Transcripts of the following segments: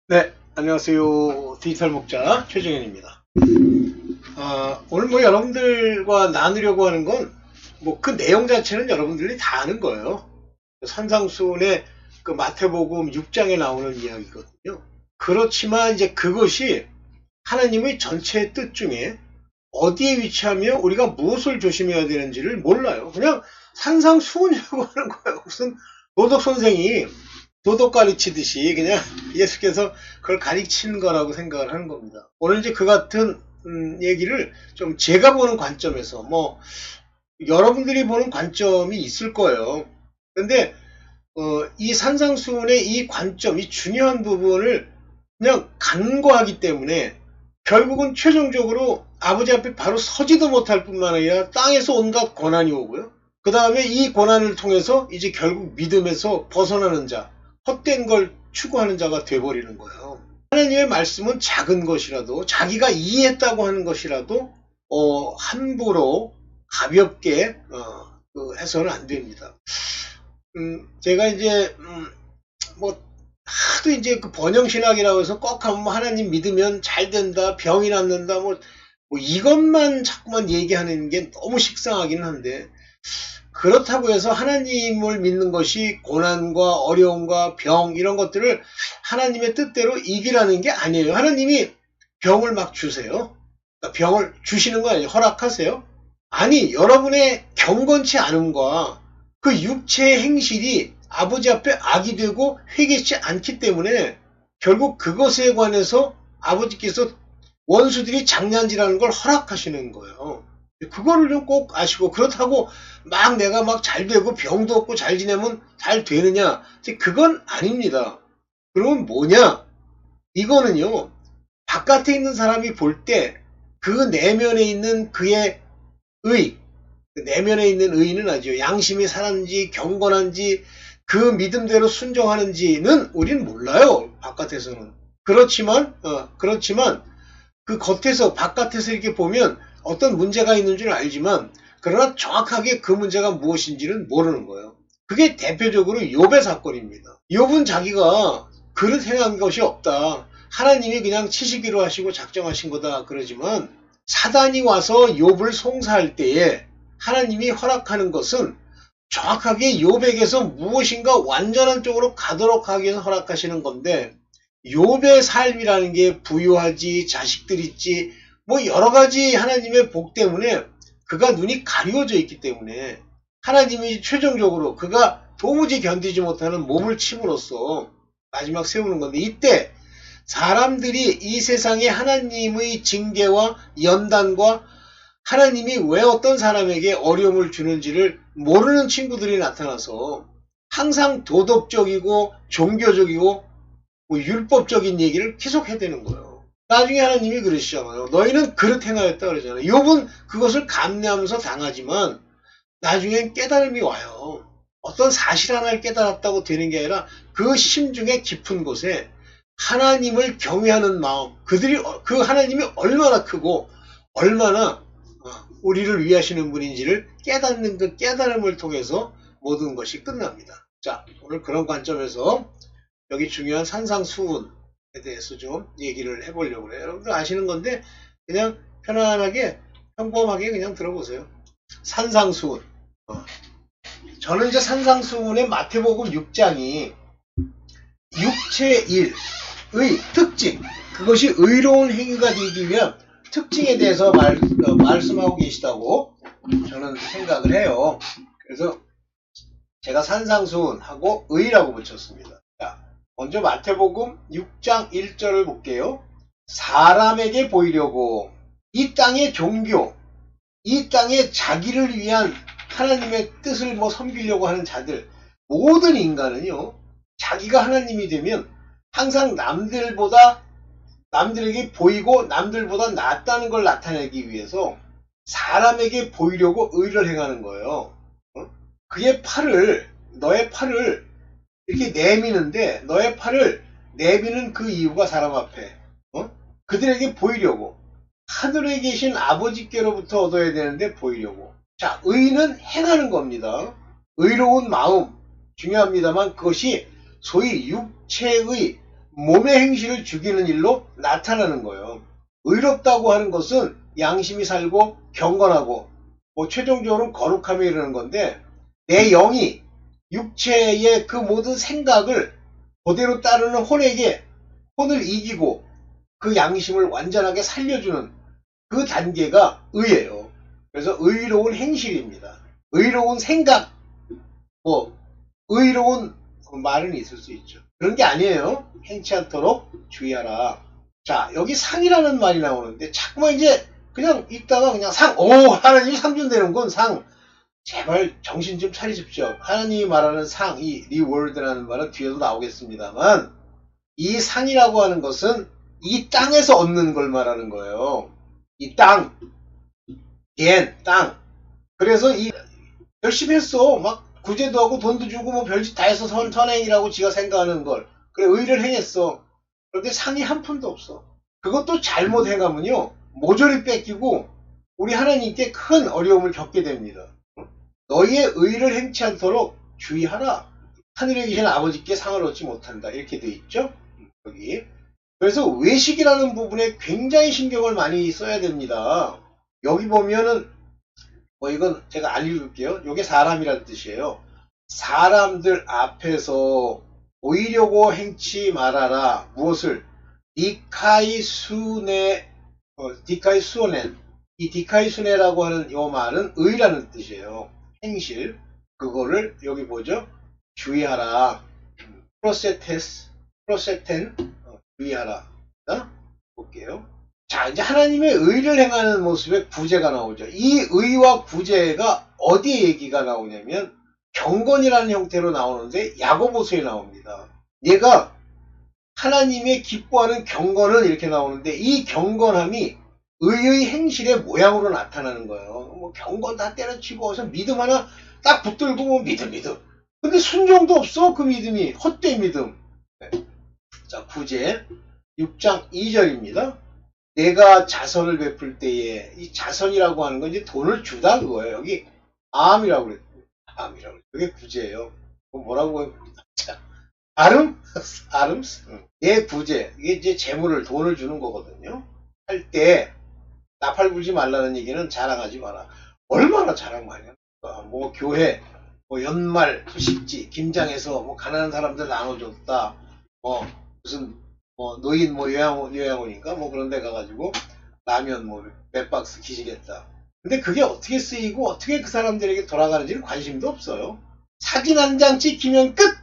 네, 안녕하세요. 디지털 목자 최정현입니다. 오늘 뭐 여러분들과 나누려고 하는 건 뭐 그 내용 자체는 여러분들이 다 아는 거예요. 산상수훈의 그 마태복음 6장에 나오는 이야기거든요. 그렇지만 이제 그것이 하나님의 전체 뜻 중에 어디에 위치하며 우리가 무엇을 조심해야 되는지를 몰라요. 그냥 산상수훈이라고 하는 거예요. 무슨 도덕 선생이 도덕 가르치듯이 그냥 예수께서 그걸 가르치는 거라고 생각을 하는 겁니다. 오늘 이제 그 같은 얘기를 좀 제가 보는 관점에서 뭐 여러분들이 보는 관점이 있을 거예요. 근데 이 산상수훈의 이 관점, 이 중요한 부분을 그냥 간과하기 때문에 결국은 최종적으로 아버지 앞에 바로 서지도 못할 뿐만 아니라 땅에서 온갖 고난이 오고요. 그 다음에 이 고난을 통해서 이제 결국 믿음에서 벗어나는 자, 헛된 걸 추구하는 자가 돼버리는 거예요. 하나님의 말씀은 작은 것이라도 자기가 이해했다고 하는 것이라도 함부로 가볍게 해서는 안 됩니다. 제가 이제 뭐 하도 이제 그 번영신학이라고 해서 꼭 하면 하나님 믿으면 잘 된다, 병이 낫는다, 뭐 이것만 자꾸만 얘기하는 게 너무 식상하긴 한데, 그렇다고 해서 하나님을 믿는 것이 고난과 어려움과 병 이런 것들을 하나님의 뜻대로 이기라는 게 아니에요. 하나님이 병을 막 주세요. 병을 주시는 거 아니에요. 허락하세요. 아니, 여러분의 경건치 않음과 그 육체의 행실이 아버지 앞에 악이 되고 회개치 않기 때문에 결국 그것에 관해서 아버지께서 원수들이 장난질하는 걸 허락하시는 거예요. 그거를 좀 꼭 아시고, 그렇다고 막 내가 막 잘 되고 병도 없고 잘 지내면 잘 되느냐? 그건 아닙니다. 그러면 뭐냐? 이거는요, 바깥에 있는 사람이 볼 때 그 내면에 있는 그의 의, 내면에 있는 의는 아주 양심이 살았는지 경건한지 그 믿음대로 순종하는지는 우리는 몰라요. 바깥에서는. 그렇지만 그 겉에서 바깥에서 이렇게 보면 어떤 문제가 있는 줄 알지만 그러나 정확하게 그 문제가 무엇인지는 모르는 거예요. 그게 대표적으로 욥의 사건입니다. 욥은 자기가 그릇 행한 것이 없다. 하나님이 그냥 치시기로 하시고 작정하신 거다 그러지만 사단이 와서 욥을 송사할 때에 하나님이 허락하는 것은 정확하게 욥에게서 무엇인가 완전한 쪽으로 가도록 하기 위해서 허락하시는 건데, 욥의 삶이라는 게 부유하지, 자식들 있지, 뭐 여러 가지 하나님의 복 때문에 그가 눈이 가려져 있기 때문에 하나님이 최종적으로 그가 도무지 견디지 못하는 몸을 침으로써 마지막 세우는 건데, 이때 사람들이 이 세상에 하나님의 징계와 연단과 하나님이 왜 어떤 사람에게 어려움을 주는지를 모르는 친구들이 나타나서 항상 도덕적이고 종교적이고 뭐 율법적인 얘기를 계속 해대는 거예요. 나중에 하나님이 그러시잖아요. 너희는 그릇 행하였다 그러잖아요. 욥은 그것을 감내하면서 당하지만 나중엔 깨달음이 와요. 어떤 사실 하나를 깨달았다고 되는 게 아니라 그 심중의 깊은 곳에 하나님을 경외하는 마음, 그 하나님이 얼마나 크고 얼마나 우리를 위하시는 분인지를 깨닫는 그 깨달음을 통해서 모든 것이 끝납니다. 자, 오늘 그런 관점에서 여기 중요한 산상수훈에 대해서 좀 얘기를 해보려고 해요. 여러분들 아시는 건데 그냥 편안하게 평범하게 그냥 들어보세요. 산상수훈. 저는 이제 산상수훈의 마태복음 6장이 육체일의 특징, 그것이 의로운 행위가 되기 위한 특징에 대해서 말씀하고 계시다고 저는 생각을 해요. 그래서 제가 산상수훈하고 의라고 붙였습니다. 자, 먼저 마태복음 6장 1절을 볼게요. 사람에게 보이려고 이 땅의 종교, 이 땅에 자기를 위한 하나님의 뜻을 뭐 섬기려고 하는 자들, 모든 인간은요, 자기가 하나님이 되면 항상 남들에게 보이고 남들보다 낫다는 걸 나타내기 위해서 사람에게 보이려고 의를 행하는 거예요. 너의 팔을 이렇게 내미는데 너의 팔을 내미는 그 이유가 사람 앞에 그들에게 보이려고, 하늘에 계신 아버지께로부터 얻어야 되는데 보이려고. 자, 의는 행하는 겁니다. 의로운 마음 중요합니다만 그것이 소위 육체의 몸의 행실을 죽이는 일로 나타나는 거예요. 의롭다고 하는 것은 양심이 살고 경건하고 뭐 최종적으로는 거룩함에 이르는 건데 내 영이 육체의 그 모든 생각을 그대로 따르는 혼에게 혼을 이기고 그 양심을 완전하게 살려주는 그 단계가 의예요. 그래서 의로운 행실입니다. 의로운 생각, 뭐 의로운 말은 있을 수 있죠. 그런 게 아니에요. 행치 않도록 주의하라. 자, 여기 상이라는 말이 나오는데 자꾸만 이제 그냥 읽다가 그냥 상, 오, 하나님이 상 준다는 건 상. 제발 정신 좀 차리십시오. 하나님이 말하는 상, 이 리워드라는 말은 뒤에도 나오겠습니다만 이 상이라고 하는 것은 이 땅에서 얻는 걸 말하는 거예요. 이 땅, 땅. 그래서 이 열심히 했어. 막 구제도 하고 돈도 주고 뭐 별짓 다 해서 선행이라고 지가 생각하는 걸. 그래 의를 행했어. 그런데 상이 한 푼도 없어. 그것도 잘못 행하면요 모조리 뺏기고 우리 하나님께 큰 어려움을 겪게 됩니다. 너희의 의를 행치 않도록 주의하라. 하늘에 계신 아버지께 상을 얻지 못한다. 이렇게 돼 있죠. 여기. 그래서 외식이라는 부분에 굉장히 신경을 많이 써야 됩니다. 여기 보면은 뭐 이건 제가 안 읽을게요. 이게 사람이라는 뜻이에요. 사람들 앞에서 보이려고 행치 말아라. 무엇을? 디카이수네, 디카이수넨. 이 디카이수네라고 하는 이 말은 의라는 뜻이에요. 행실. 그거를 여기 보죠. 주의하라. 프로세텐, 주의하라. 볼게요. 자, 이제 하나님의 의를 행하는 모습에 구제가 나오죠. 이 의와 구제가 어디에 얘기가 나오냐면 경건이라는 형태로 나오는데 야고보서에 나옵니다. 얘가 하나님의 기뻐하는 경건은 이렇게 나오는데 이 경건함이 의의 행실의 모양으로 나타나는 거예요. 뭐 경건 다 때려치고 어서 믿음 하나 딱 붙들고 뭐 믿음. 근데 순종도 없어. 그 믿음이 헛된 믿음. 네. 자, 구제 6장 2절입니다. 내가 자선을 베풀 때에 이 자선이라고 하는 건 이제 돈을 주다 그거예요. 여기 암이라고 그랬어요. 암이라고. 그게 구제예요. 뭐라고 해요? 아름? 내 구제. 이게 이제 재물을 돈을 주는 거거든요. 할 때 나팔 불지 말라는 얘기는 자랑하지 마라. 얼마나 자랑 많이 합니까? 뭐 교회, 뭐 연말 소식지, 김장에서 뭐 가난한 사람들 나눠줬다. 뭐 무슨 뭐 노인 뭐 요양원인가 뭐 그런 데 가가지고 라면 뭐 몇 박스 기시겠다. 근데 그게 어떻게 쓰이고 어떻게 그 사람들에게 돌아가는지는 관심도 없어요. 사진 한 장 찍히면 끝!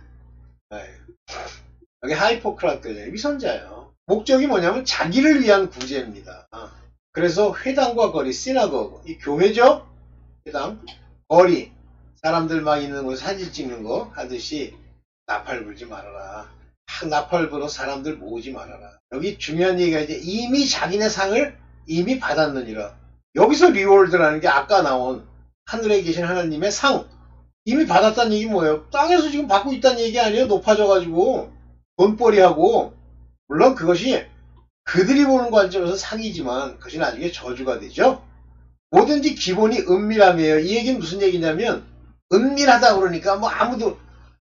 여기 하이포크라테의 위선자예요. 목적이 뭐냐면 자기를 위한 구제입니다. 그래서 회당과 거리, 시나고그, 이 교회죠? 회당, 거리, 사람들 막 있는 곳 사진 찍는 거 하듯이 나팔 불지 말아라. 나팔 불어 사람들 모으지 말아라. 여기 중요한 얘기가 이제 이미 자기네 상을 이미 받았느니라. 여기서 리워드라는 게 아까 나온 하늘에 계신 하나님의 상 이미 받았다는 얘기 뭐예요? 땅에서 지금 받고 있다는 얘기 아니에요? 높아져가지고 돈벌이하고 물론 그것이 그들이 보는 관점에서 상이지만 그것이 나중에 저주가 되죠. 뭐든지 기본이 은밀함이에요. 이 얘기는 무슨 얘기냐면 은밀하다 그러니까 뭐 아무도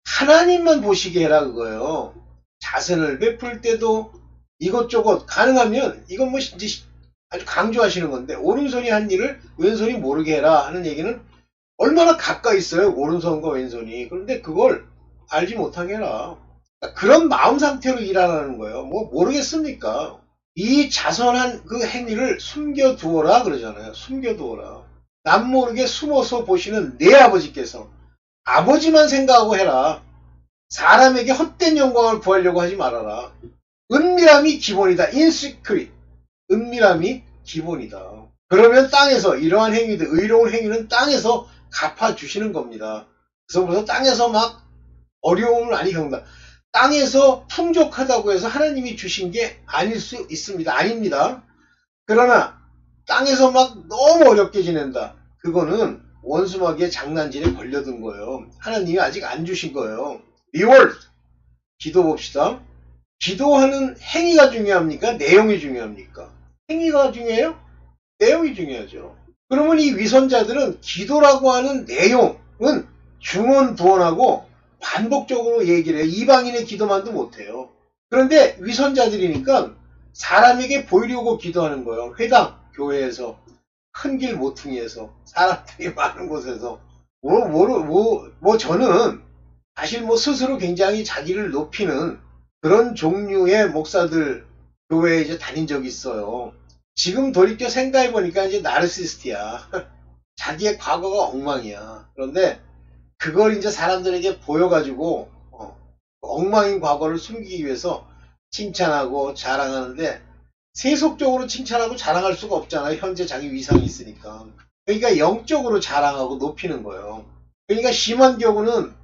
하나님만 보시게 해라 그거예요. 자선을 베풀 때도 이것저것 가능하면 이건 뭐 이제 아주 강조하시는 건데 오른손이 한 일을 왼손이 모르게 해라 하는 얘기는 얼마나 가까이 있어요. 오른손과 왼손이. 그런데 그걸 알지 못하게 해라. 그런 마음 상태로 일하라는 거예요. 뭐 모르겠습니까? 이 자선한 그 행위를 숨겨두어라 그러잖아요. 숨겨두어라. 남 모르게 숨어서 보시는 내 아버지께서 아버지만 생각하고 해라. 사람에게 헛된 영광을 구하려고 하지 말아라. 은밀함이 기본이다. 인시크릿. 은밀함이 기본이다. 그러면 땅에서 이러한 행위들, 의로운 행위는 땅에서 갚아주시는 겁니다. 그래서 땅에서 막 어려움을 많이 겪는다. 땅에서 풍족하다고 해서 하나님이 주신 게 아닐 수 있습니다. 아닙니다. 그러나 땅에서 막 너무 어렵게 지낸다. 그거는 원수마귀의 장난질에 걸려든 거예요. 하나님이 아직 안 주신 거예요. 리워드. 기도 봅시다. 기도하는 행위가 중요합니까? 내용이 중요합니까? 행위가 중요해요? 내용이 중요하죠. 그러면 이 위선자들은 기도라고 하는 내용은 중언부언하고 반복적으로 얘기를 해요. 이방인의 기도만도 못해요. 그런데 위선자들이니까 사람에게 보이려고 기도하는 거예요. 회당, 교회에서, 큰 길 모퉁이에서, 사람들이 많은 곳에서. 저는 사실 스스로 굉장히 자기를 높이는 그런 종류의 목사들 교회에 이제 다닌 적이 있어요. 지금 돌이켜 생각해보니까 이제 나르시스트야. 자기의 과거가 엉망이야. 그런데 그걸 이제 사람들에게 보여가지고 엉망인 과거를 숨기기 위해서 칭찬하고 자랑하는데 세속적으로 칭찬하고 자랑할 수가 없잖아요. 현재 자기 위상이 있으니까. 그러니까 영적으로 자랑하고 높이는 거예요. 그러니까 심한 경우는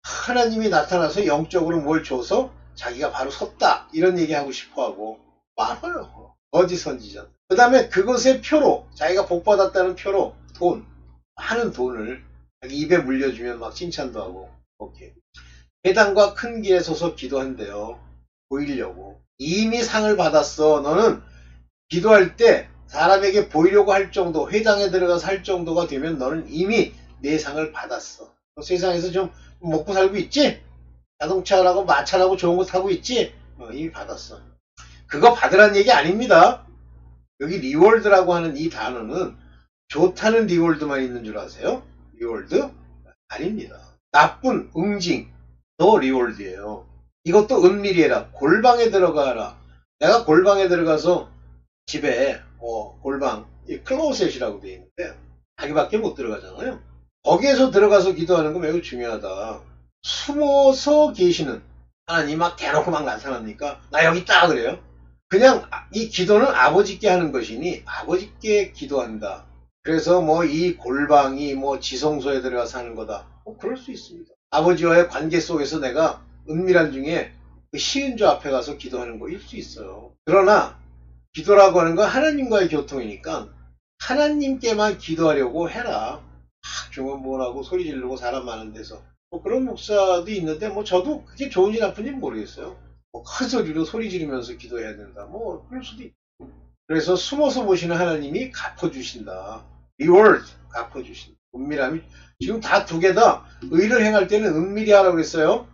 하나님이 나타나서 영적으로 뭘 줘서 자기가 바로 섰다 이런 얘기하고 싶어하고 많아요. 거짓 선지자. 그 다음에 그것의 표로 자기가 복받았다는 표로 많은 돈을 자기 입에 물려주면 막 칭찬도 하고 오케이. 회당과 큰 길에 서서 기도한대요. 보이려고. 이미 상을 받았어. 너는 기도할 때 사람에게 보이려고 할 정도, 회당에 들어가서 할 정도가 되면 너는 이미 내 상을 받았어. 세상에서 좀 먹고 살고 있지? 자동차라고 마차라고 좋은 거 타고 있지? 이미 받았어. 그거 받으란 얘기 아닙니다. 여기 리월드라고 하는 이 단어는 좋다는 리월드만 있는 줄 아세요? 리월드? 아닙니다. 나쁜 응징, 너 리월드예요. 이것도 은밀히 해라. 골방에 들어가라. 내가 골방에 들어가서 집에 골방, 이 클로셋이라고 되어 있는데 자기밖에 못 들어가잖아요. 거기에서 들어가서 기도하는 거 매우 중요하다. 숨어서 계시는 하나님 막 대놓고 막 나타납니까? 나 여기 있다 그래요. 그냥 이 기도는 아버지께 하는 것이니 아버지께 기도한다. 그래서 이 골방이 지성소에 들어가서 하는 거다. 그럴 수 있습니다. 아버지와의 관계 속에서 내가 은밀한 중에 그 시은조 앞에 가서 기도하는 거일 수 있어요. 그러나 기도라고 하는 건 하나님과의 교통이니까 하나님께만 기도하려고 해라. 중언부언하고 소리 지르고 사람 많은 데서 그런 목사도 있는데 저도 그게 좋은지 나쁜지 모르겠어요. 큰 소리로 소리 지르면서 기도해야 된다. 그럴 수도 있고. 그래서 숨어서 보시는 하나님이 갚아주신다. reward, 갚아주신다. 은밀함이 지금 다 두 개 다 의를 행할 때는 은밀히 하라고 그랬어요.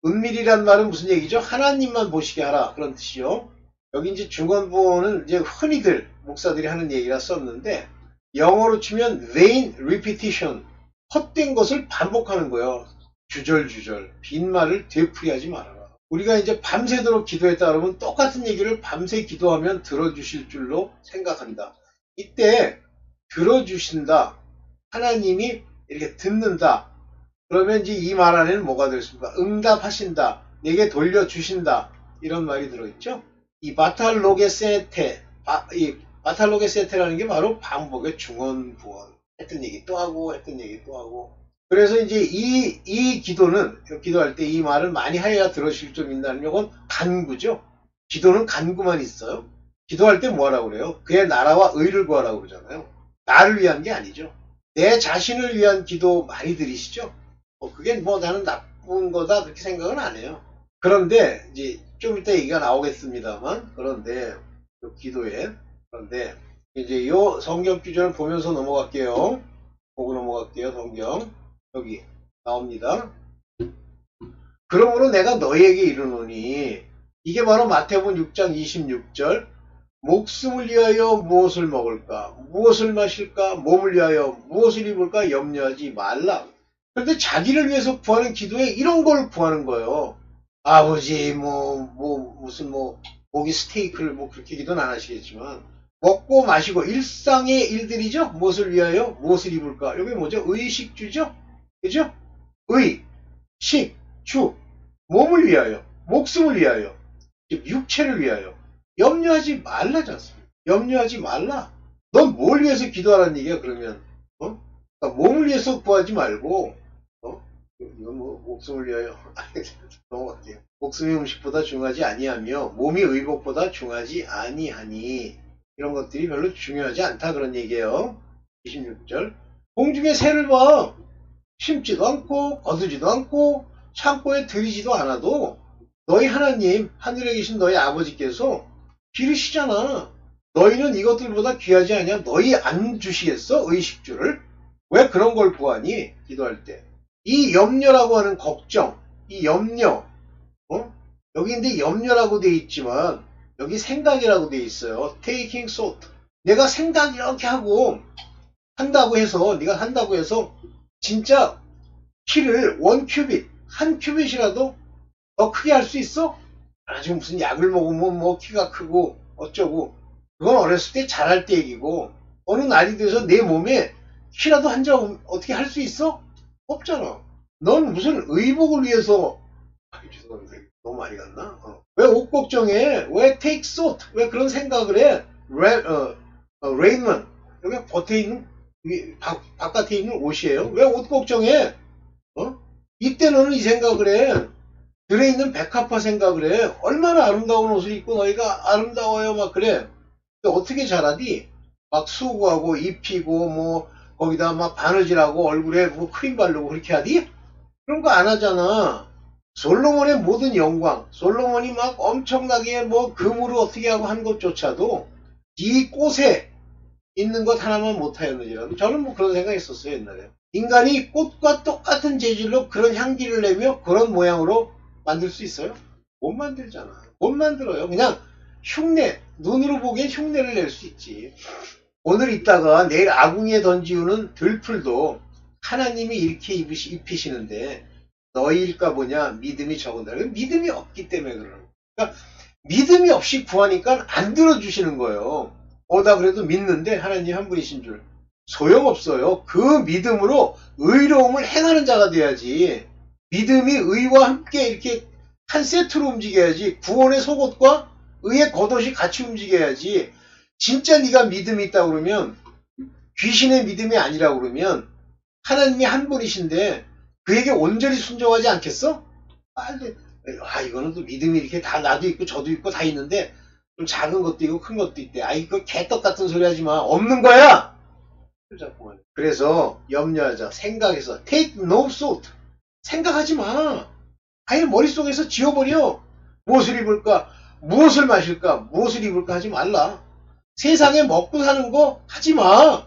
은밀이란 말은 무슨 얘기죠? 하나님만 보시게 하라 그런 뜻이요. 여기 이제 중언부언은 이제 흔히들 목사들이 하는 얘기라 썼는데 영어로 치면 vain repetition, 헛된 것을 반복하는 거예요. 주절주절 빈말을 되풀이하지 말아라. 우리가 이제 밤새도록 기도했다 그러면 똑같은 얘기를 밤새 기도하면 들어주실 줄로 생각한다. 이때 들어주신다, 하나님이 이렇게 듣는다, 그러면 이제 이 말 안에는 뭐가 들었습니까? 응답하신다, 내게 돌려주신다, 이런 말이 들어있죠. 이 바탈로게세테, 이 바탈로게세테라는 게 바로 반복의 중언부언. 했던 얘기 또 하고 했던 얘기 또 하고. 그래서 이제 이 기도는 기도할 때 이 말을 많이 하여야 들으실 줄 믿는다는 건 간구죠. 기도는 간구만 있어요. 기도할 때 뭐하라고 그래요? 그의 나라와 의를 구하라고 그러잖아요. 나를 위한 게 아니죠. 내 자신을 위한 기도 많이 드리시죠. 그게 나는 나쁜 거다 그렇게 생각은 안 해요. 그런데 이제 좀 이따 얘기가 나오겠습니다만, 그런데 기도에 그런데 이제 요 성경 규절을 보면서 넘어갈게요. 보고 넘어갈게요. 성경 여기 나옵니다. 그러므로 내가 너희에게 이르노니, 이게 바로 마태복음 6장 26절. 목숨을 위하여 무엇을 먹을까, 무엇을 마실까, 몸을 위하여 무엇을 입을까 염려하지 말라. 그런데 자기를 위해서 구하는 기도에 이런 걸 구하는 거예요. 아버지 무슨 고기 스테이크를 그렇게 기도는 안 하시겠지만 먹고 마시고 일상의 일들이죠. 무엇을 위하여 무엇을 입을까. 여기 뭐죠? 의식주죠. 그죠? 의, 식, 주. 몸을 위하여, 목숨을 위하여, 육체를 위하여 염려하지 말라지 않습니까? 염려하지 말라. 넌 뭘 위해서 기도하라는 얘기야 그러면? 그러니까 몸을 위해서 구하지 말고 이건 목숨을 위하여 넘어갈게요. 목숨이 음식보다 중요하지 아니하며 몸이 의복보다 중요하지 아니하니, 이런 것들이 별로 중요하지 않다 그런 얘기예요. 26절. 공중의 새를 봐. 심지도 않고 거두지도 않고 창고에 들이지도 않아도 너희 하나님, 하늘에 계신 너희 아버지께서 기르시잖아. 너희는 이것들보다 귀하지 않냐? 너희 안 주시겠어? 의식주를? 왜 그런 걸 구하니? 기도할 때. 이 염려라고 하는 걱정, 이 염려, 여기 근데 염려라고 돼 있지만 여기 생각이라고 돼 있어요. taking thought. 내가 생각 이렇게 하고 한다고 해서 네가 한다고 해서 진짜 키를 1큐빗 한 큐빗이라도 더 크게 할 수 있어? 나중에 무슨 약을 먹으면 뭐 키가 크고 어쩌고 그건 어렸을 때 잘할 때 얘기고 어느 날이 돼서 내 몸에 키라도 한 점 어떻게 할 수 있어? 없잖아. 넌 무슨 의복을 위해서 죄송합니다. 너무 많이 갔나? 왜 옷 걱정해? 왜 take thought? 왜 그런 생각을 해? 레인먼 여기 겉에 있는 바깥에 있는 옷이에요. 왜 옷 걱정해? 이때 너는 이 생각을 해. 들에 있는 백합화 생각을 해. 얼마나 아름다운 옷을 입고 너희가 아름다워요 막 그래. 근데 어떻게 잘하디? 막 수고하고 입히고 뭐 거기다 막 바느질하고 얼굴에 뭐 크림 바르고 그렇게 하디? 그런 거 안 하잖아. 솔로몬의 모든 영광, 솔로몬이 막 엄청나게 뭐 금으로 어떻게 하고 한 것조차도 이 꽃에 있는 것 하나만 못하였느니라도 저는 뭐 그런 생각했었어요 옛날에. 인간이 꽃과 똑같은 재질로 그런 향기를 내며 그런 모양으로 만들 수 있어요? 못 만들잖아. 못 만들어요. 그냥 흉내, 눈으로 보기엔 흉내를 낼 수 있지. 오늘 있다가 내일 아궁이에 던지우는 들풀도 하나님이 이렇게 입히시는데 너희일까 보냐 믿음이 적은다. 믿음이 없기 때문에 그러는 거야. 그러니까 믿음이 없이 구하니까 안 들어주시는 거예요. 나 그래도 믿는데 하나님 한 분이신 줄. 소용없어요. 그 믿음으로 의로움을 행하는 자가 돼야지. 믿음이 의와 함께 이렇게 한 세트로 움직여야지. 구원의 속옷과 의의 겉옷이 같이 움직여야지. 진짜 네가 믿음이 있다 그러면 귀신의 믿음이 아니라 그러면 하나님이 한 분이신데 그에게 온전히 순종하지 않겠어? 이거는 또 믿음이 이렇게 다 나도 있고 저도 있고 다 있는데 좀 작은 것도 있고 큰 것도 있대. 이거 개떡 같은 소리 하지 마. 없는 거야. 그래서 염려하자. 생각해서 take no thought. 생각하지 마. 아예 머릿속에서 지워버려. 무엇을 입을까? 무엇을 마실까? 무엇을 입을까 하지 말라. 세상에 먹고 사는 거 하지 마.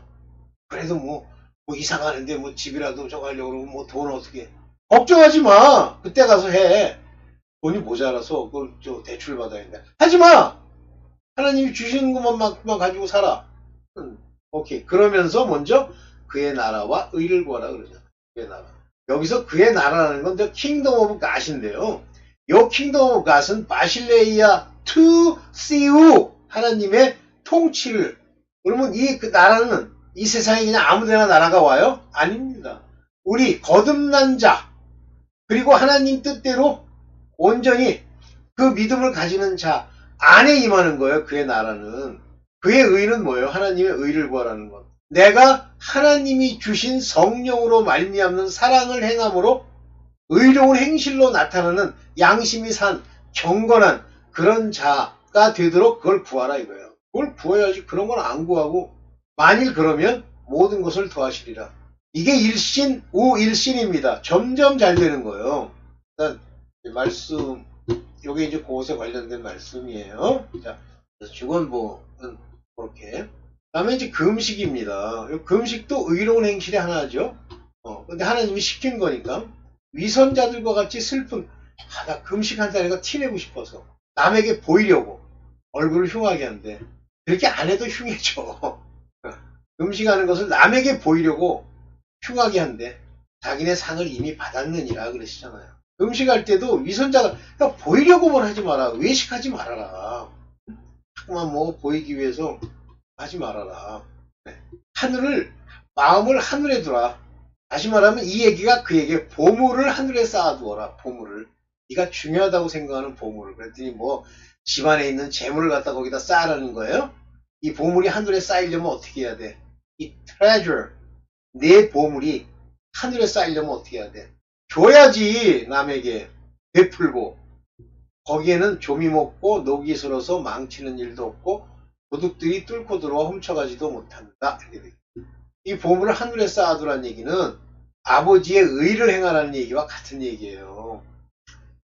그래도 뭐 이사가는데 뭐 집이라도 저거 하려고 그러면 뭐 돈 어떻게 걱정하지 마. 그때 가서 해. 돈이 모자라서 그걸 대출 받아야 돼. 하지 마. 하나님이 주시는 것만 가지고 살아. 오케이. 그러면서 먼저 그의 나라와 의를 구하라 그러잖아. 그의 나라. 여기서 그의 나라라는 건 The Kingdom of God인데요. 이 Kingdom of God은 바실레이아 투 시우 하나님의 통치를. 그러면 그 나라는 이 세상에 그냥 아무데나 나라가 와요? 아닙니다. 우리 거듭난 자 그리고 하나님 뜻대로 온전히 그 믿음을 가지는 자 안에 임하는 거예요. 그의 나라는. 그의 의는 뭐예요? 하나님의 의를 구하라는 것. 내가 하나님이 주신 성령으로 말미암는 사랑을 행함으로 의로운 행실로 나타나는 양심이 산 경건한 그런 자가 되도록 그걸 구하라 이거예요. 그걸 구해야지. 그런 건 안 구하고 만일 그러면 모든 것을 더하시리라. 이게 일신 우일신입니다. 점점 잘 되는 거예요. 일단 말씀 요게 이제 그것에 관련된 말씀이에요. 자, 주건보는 그렇게. 다음에 이제 금식입니다. 금식도 의로운 행실의 하나죠. 근데 하나님이 시킨 거니까 위선자들과 같이 슬픈 나 금식한다니까 티내고 싶어서 남에게 보이려고 얼굴을 흉하게 한대. 그렇게 안 해도 흉해져. 금식하는 것을 남에게 보이려고 흉하게 한대. 자기네 상을 이미 받았느니라 그러시잖아요. 음식할 때도 위선자가 그러니까 보이려고만 하지 마라. 외식하지 말아라. 자꾸만 뭐 보이기 위해서 하지 말아라. 마음을 하늘에 두라. 다시 말하면 이 얘기가 그에게 보물을 하늘에 쌓아두어라. 보물을. 네가 중요하다고 생각하는 보물을. 그랬더니 뭐 집안에 있는 재물을 갖다 거기다 쌓으라는 거예요. 이 보물이 하늘에 쌓이려면 어떻게 해야 돼? 이 treasure, 내 보물이 하늘에 쌓이려면 어떻게 해야 돼? 줘야지. 남에게 베풀고. 거기에는 조미 먹고 녹이 슬어서 망치는 일도 없고 도둑들이 뚫고 들어와 훔쳐가지도 못한다. 이 보물을 하늘에 쌓아두라는 얘기는 아버지의 의를 행하라는 얘기와 같은 얘기예요.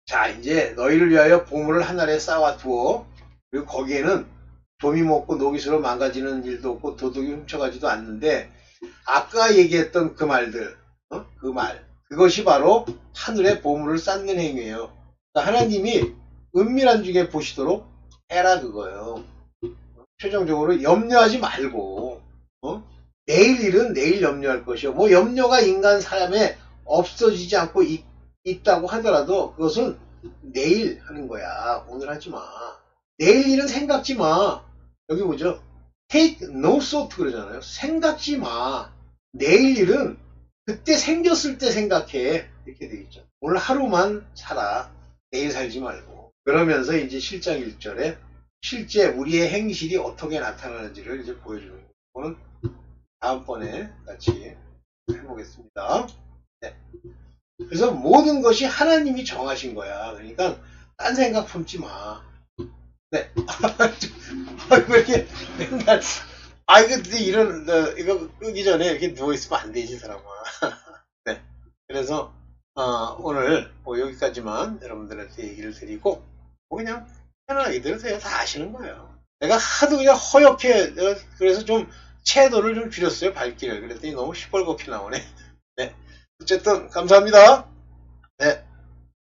자, 이제 너희를 위하여 보물을 하늘에 쌓아두어. 그리고 거기에는 조미 먹고 녹이 슬어 망가지는 일도 없고 도둑이 훔쳐가지도 않는데 아까 얘기했던 그 말들, 그 말, 그것이 바로 하늘에 보물을 쌓는 행위예요. 그러니까 하나님이 은밀한 중에 보시도록 해라 그거예요. 최종적으로 염려하지 말고 내일 일은 내일 염려할 것이요. 뭐 염려가 인간 삶에 없어지지 않고 있다고 하더라도 그것은 내일 하는 거야. 오늘 하지 마. 내일 일은 생각지 마. 여기 보죠. Take no thought 그러잖아요. 생각지 마. 내일 일은 그때 생겼을 때 생각해. 이렇게 돼 있죠. 오늘 하루만 살아. 내일 살지 말고. 그러면서 이제 실장 1절에 실제 우리의 행실이 어떻게 나타나는지를 이제 보여주는 거는 다음번에 같이 해보겠습니다. 네. 그래서 모든 것이 하나님이 정하신 거야. 그러니까 딴 생각 품지 마. 네. 왜 이렇게 맨날 이거 끄기 전에 이렇게 누워있으면 안 되지, 사람아. 네. 그래서, 오늘 뭐 여기까지만 여러분들한테 얘기를 드리고, 뭐 그냥 편안하게 들으세요. 다 아시는 거예요. 내가 하도 그냥 허옇게, 그래서 좀 채도를 좀 줄였어요, 밝기를. 그랬더니 너무 시뻘겋게 나오네. 네. 어쨌든, 감사합니다.